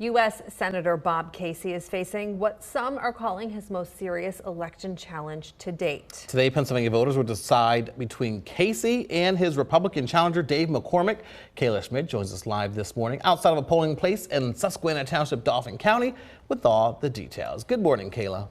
U.S. Senator Bob Casey is facing what some are calling his most serious election challenge to date. Today, Pennsylvania voters will decide between Casey and his Republican challenger, Dave McCormick. Kayla Schmidt joins us live this morning outside of a polling place in Susquehanna Township, Dauphin County, with all the details. Good morning, Kayla.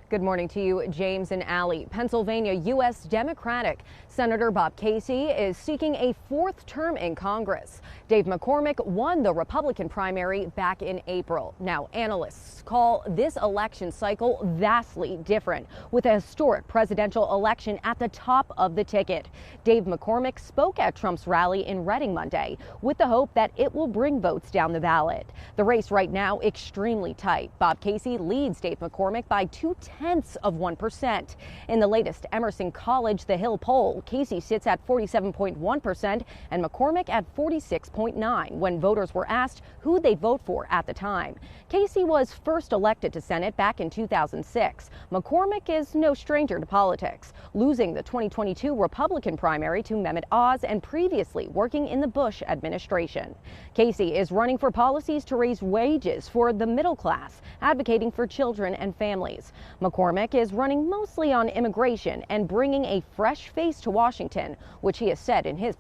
Good morning to you, James and Allie. Pennsylvania U.S. Democratic Senator Bob Casey is seeking a fourth term in Congress. Dave McCormick won the Republican primary back in April. Now, analysts call this election cycle vastly different, with a historic presidential election at the top of the ticket. Dave McCormick spoke at Trump's rally in Reading Monday with the hope that it will bring votes down the ballot. The race right now extremely tight. Bob Casey leads Dave McCormick by 0.2%. In the latest Emerson College The Hill poll, Casey sits at 47.1% and McCormick at 46.9% when voters were asked who they'd vote for at the time. Casey was first elected to Senate back in 2006. McCormick is no stranger to politics, losing the 2022 Republican primary to Mehmet Oz and previously working in the Bush administration. Casey is running for policies to raise wages for the middle class, advocating for children and families. McCormick is running mostly on immigration and bringing a fresh face to Washington, which he has said in his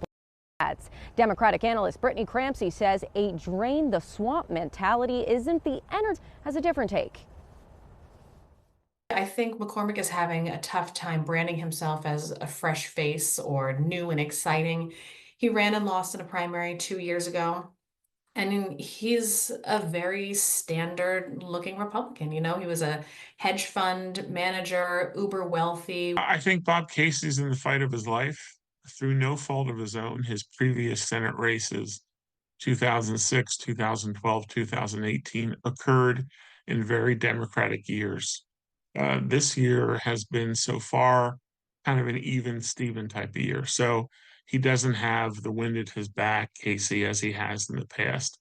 ads. Democratic analyst Brittany Crampsey says a drain the swamp mentality isn't the energy, has a different take. I think McCormick is having a tough time branding himself as a fresh face or new and exciting. He ran and lost in a primary 2 years ago. And he's a very standard looking Republican. You know, he was a hedge fund manager, uber wealthy. I think Bob Casey's in the fight of his life through no fault of his own. His previous Senate races, 2006, 2012, 2018, occurred in very Democratic years. This year has been so far kind of an even Steven type of year. So he doesn't have the wind at his back, Casey, as he has in the past.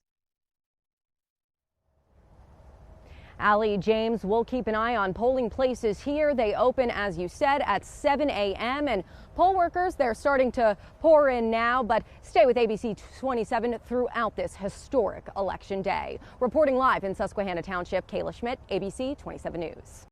Allie, James, we'll keep an eye on polling places here. They open, as you said, at 7 a.m. and poll workers, they're starting to pour in now, but stay with ABC 27 throughout this historic election day. Reporting live in Susquehanna Township, Kayla Schmidt, ABC 27 News.